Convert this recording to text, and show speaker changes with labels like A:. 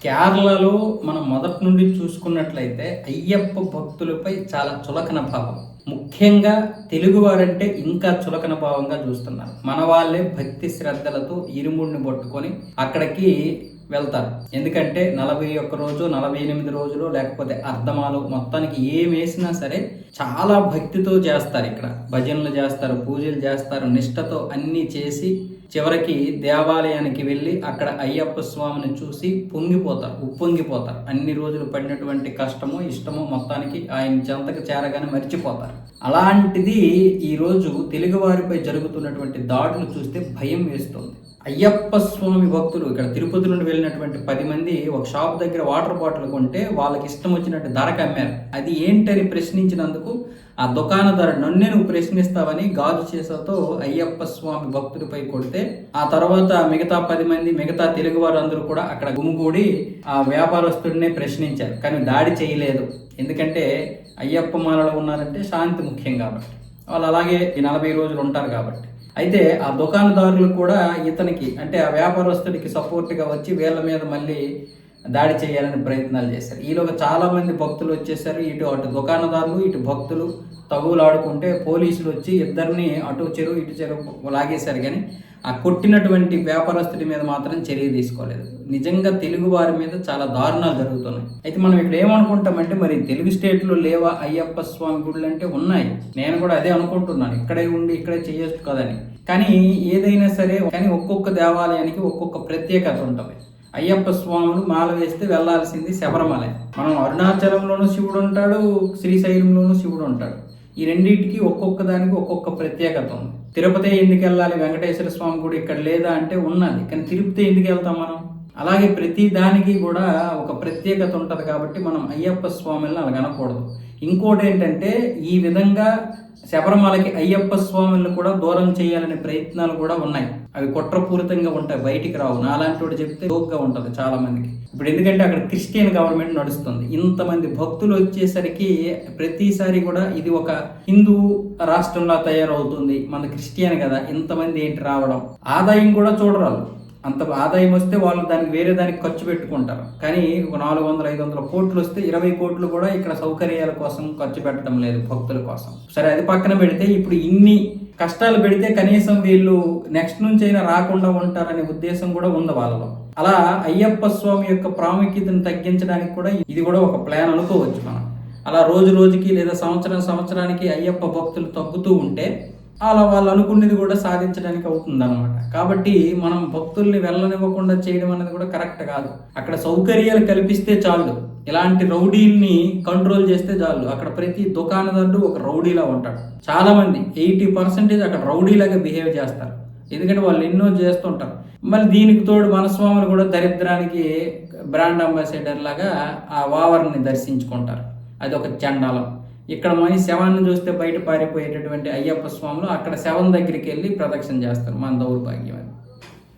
A: కేరళలో మనం మొదటి నుండి చూసుకున్నట్లయితే అయ్యప్ప భక్తులపై చాలా చులకన భావం. ముఖ్యంగా తెలుగువారంటే ఇంకా చులకన భావంగా చూస్తున్నారు. మన వాళ్ళే భక్తి శ్రద్ధలతో ఇరుముడిని పట్టుకొని అక్కడికి వెళ్తారు. ఎందుకంటే 41 రోజు 48 రోజులు లేకపోతే అర్ధమాలు మొత్తానికి ఏం వేసినా సరే చాలా భక్తితో చేస్తారు. ఇక్కడ భజనలు చేస్తారు, పూజలు చేస్తారు, నిష్టతో అన్నీ చేసి చివరికి దేవాలయానికి వెళ్ళి అక్కడ అయ్యప్ప స్వామిని చూసి ఉప్పొంగిపోతారు. అన్ని రోజులు పడినటువంటి కష్టమో ఇష్టమో మొత్తానికి ఆయన చెంతకు చేరగానే మర్చిపోతారు. అలాంటిది ఈరోజు తెలుగువారిపై జరుగుతున్నటువంటి దాడులు చూస్తే భయం వేస్తుంది. అయ్యప్ప స్వామి భక్తులు ఇక్కడ తిరుపతి నుండి వెళ్ళినటువంటి 10 మంది ఒక షాప్ దగ్గర వాటర్ బాటిల్ కొంటే వాళ్ళకి ఇష్టం వచ్చినట్టు ధరకు అమ్మారు. అది ఏంటని ప్రశ్నించినందుకు ఆ దుకాణదారు నన్నే నువ్వు ప్రశ్నిస్తావని గాజు చేసతో అయ్యప్ప స్వామి భక్తుడిపై కొడితే ఆ తర్వాత మిగతా 10 మంది మిగతా తెలుగు వారు అందరూ కూడా అక్కడ గుమిగూడి ఆ వ్యాపారస్తుడినే ప్రశ్నించారు. కానీ దాడి చేయలేదు. ఎందుకంటే అయ్యప్ప మాలలో ఉన్నారంటే శాంతి ముఖ్యం కాబట్టి, వాళ్ళు అలాగే ఈ 40 రోజులు ఉంటారు కాబట్టి. అయితే ఆ దుకాణదారులు కూడా ఇతనికి అంటే ఆ వ్యాపారస్తుడికి సపోర్ట్గా వచ్చి వీళ్ళ మీద మళ్ళీ దాడి చేయాలని ప్రయత్నాలు చేశారు. ఈలోగా చాలా మంది భక్తులు వచ్చేసారు. అటు దుకాణదారులు ఇటు భక్తులు తగులాడుకుంటే పోలీసులు వచ్చి ఇద్దరిని అటు చెరువు ఇటు చెరువు లాగేశారు. కానీ ఆ కొట్టినటువంటి వ్యాపారస్తుడి మీద మాత్రం చర్య తీసుకోలేదు. నిజంగా తెలుగు వారి మీద చాలా దారుణాలు జరుగుతున్నాయి. అయితే మనం ఇక్కడ ఏమనుకుంటామంటే మరి తెలుగు స్టేట్లో లేవా అయ్యప్ప స్వామి గుళ్ళు అంటే ఉన్నాయి. నేను కూడా అదే అనుకుంటున్నాను, ఇక్కడే ఉండి ఇక్కడే చేయొచ్చు కదని. కానీ ఏదైనా సరే కానీ ఒక్కొక్క దేవాలయానికి ఒక్కొక్క ప్రత్యేకత ఉంటుంది. అయ్యప్ప స్వాములు మాల వేస్తే వెళ్లాల్సింది శబరిమల. మనం అరుణాచలంలోనూ శివుడు ఉంటాడు, శ్రీశైలంలోనూ శివుడు ఉంటాడు. ఈ రెండింటికి ఒక్కొక్క దానికి ఒక్కొక్క ప్రత్యేకత ఉంది. తిరుపతి ఎందుకు వెళ్ళాలి, వెంకటేశ్వర స్వామి గుడి ఇక్కడ లేదా అంటే ఉన్నది, కానీ తిరుపతి ఎందుకు వెళ్తాం మనం? అలాగే ప్రతి దానికి కూడా ఒక ప్రత్యేకత ఉంటుంది కాబట్టి మనం అయ్యప్ప స్వామిని అలా అనకూడదు. ఇంకోటి ఏంటంటే ఈ విధంగా శబరిమలకి అయ్యప్ప స్వామిని కూడా దూరం చేయాలనే ప్రయత్నాలు కూడా ఉన్నాయి. అవి కుట్రపూరితంగా ఉంటాయి, బయటికి రావు. నాలాంటి వాడు చెప్తే జోక్గా ఉంటుంది చాలా మందికి. ఇప్పుడు ఎందుకంటే అక్కడ క్రిస్టియన్ గవర్నమెంట్ నడుస్తుంది. ఇంతమంది భక్తులు వచ్చేసరికి ప్రతిసారి కూడా ఇది ఒక హిందూ రాష్ట్రంలో తయారవుతుంది. మన క్రిస్టియన్ కదా, ఇంతమంది ఏంటి రావడం, ఆదాయం కూడా చూడరాలు. అంత ఆదాయం వస్తే వాళ్ళు దానికి వేరే దానికి ఖర్చు పెట్టుకుంటారు. కానీ ఒక 400-500 కోట్లు వస్తే 20 కోట్లు కూడా ఇక్కడ సౌకర్యాల కోసం ఖర్చు పెట్టడం లేదు భక్తుల కోసం. సరే అది పక్కన పెడితే ఇప్పుడు ఇన్ని కష్టాలు పెడితే కనీసం వీళ్ళు నెక్స్ట్ నుంచి అయినా రాకుండా ఉంటారనే ఉద్దేశం కూడా ఉంది వాళ్ళలో. అలా అయ్యప్ప స్వామి యొక్క ప్రాముఖ్యతను తగ్గించడానికి కూడా ఇది కూడా ఒక ప్లాన్ అనుకోవచ్చు మనం. అలా రోజు రోజుకి లేదా సంవత్సరానికి అయ్యప్ప భక్తులు తగ్గుతూ ఉంటే అలా వాళ్ళు అనుకున్నది కూడా సాధించడానికి అవుతుంది అనమాట. కాబట్టి మనం భక్తుల్ని వెళ్ళనివ్వకుండా చేయడం అనేది కూడా కరెక్ట్ కాదు. అక్కడ సౌకర్యాలు కల్పిస్తే చాలు, ఇలాంటి రౌడీల్ని కంట్రోల్ చేస్తే చాలు. అక్కడ ప్రతి దుకాణదారుడు ఒక రౌడీలా ఉంటాడు. చాలా మంది 80% అక్కడ రౌడీలాగా బిహేవ్ చేస్తారు. ఎందుకంటే వాళ్ళు ఎన్నో చేస్తుంటారు. మళ్ళీ దీనికి తోడు మన స్వాములు కూడా దరిద్రానికి బ్రాండ్ అంబాసిడర్ లాగా ఆ వావర్ని దర్శించుకుంటారు. అది ఒక చండాలం. ఇక్కడ మన శవాన్ని చూస్తే బయట పారిపోయేటటువంటి అయ్యప్ప స్వాములు అక్కడ శవం దగ్గరికి వెళ్ళి ప్రదక్షిణ చేస్తారు. మన దౌర్భాగ్యం.